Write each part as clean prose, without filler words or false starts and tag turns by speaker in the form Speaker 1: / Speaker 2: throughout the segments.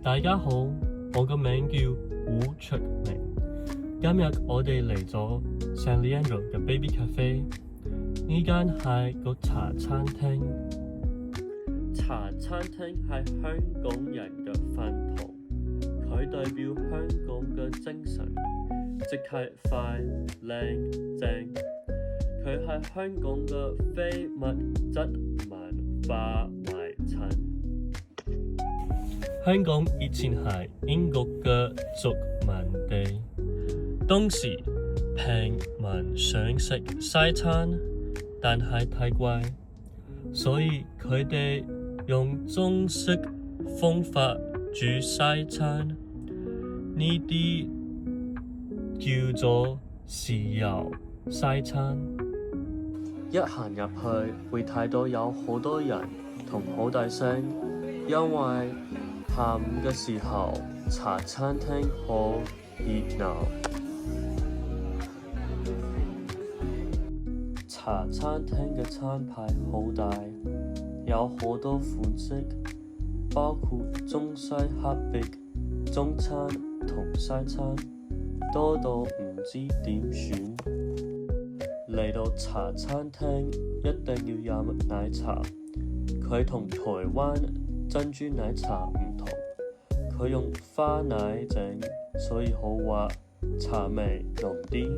Speaker 1: 大家好，我個名叫胡卓明。今日我哋嚟咗 San Leandro 嘅 Baby Cafe， 呢間係個茶餐廳。茶餐廳係香港人嘅飯堂，佢代表香港嘅精神，即係快、靚、正。佢係香港嘅非物質文化遺產。香港以前係英國嘅殖民地，當時平民想食西餐，但係太貴，所以佢哋用中式方法煮西餐，呢啲叫做豉油西餐。一行入去會睇到有好多人同好大聲，因為下午嘅時候茶餐廳好熱鬧。茶餐廳嘅餐牌好大，有好多款式，包括中西合璧、中餐同西餐，多到唔知點選。嚟到茶餐廳一定要飲奶茶，佢同台灣珍珠奶茶唔同，佢用花奶整，所以好滑，茶味濃啲。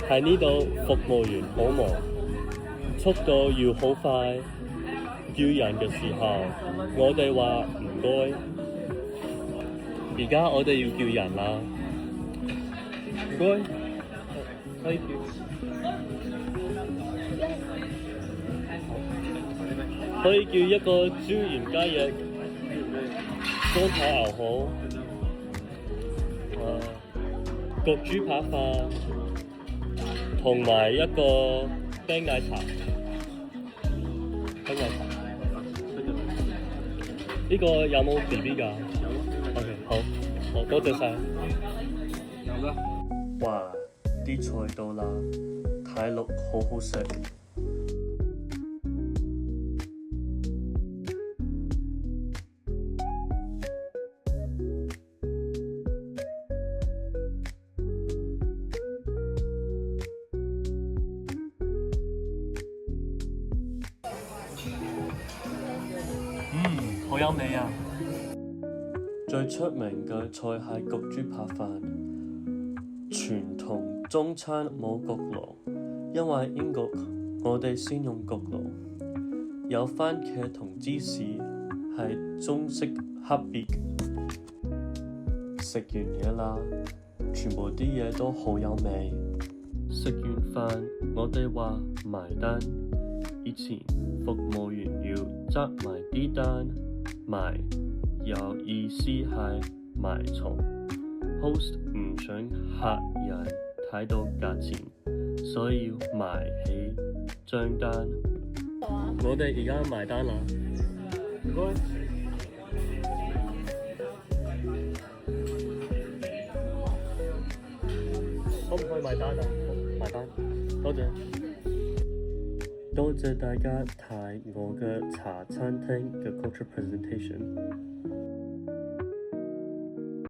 Speaker 1: 喺呢度服務員好忙，速度要好快，叫人嘅時候我哋話唔該。而家我哋要叫人啦，唔該，可以叫。可以叫一個椒鹽雞翼、乾炒牛河、焗豬扒飯，同埋一個冰奶茶。冰奶茶。呢個有冇 BB 㗎？有。OK， 好，多謝晒。有啦。哇！啲菜到啦，睇落好好食。好有味啊！最出名嘅菜係焗豬扒飯。傳統中餐冇焗爐，因為英國我哋先用焗爐。有番茄同芝士，係中式合璧。食完嘢啦，全部啲嘢都好有味。食完飯，我哋話埋單。以前服務員要執埋啲單，埋有意思係埋藏。host 唔想客人睇到價錢，所以要埋起張單。我哋而家埋單啦，唔該。可唔可以埋單啊？埋單，多謝。多謝大家睇我嘅茶餐廳嘅 culture presentation。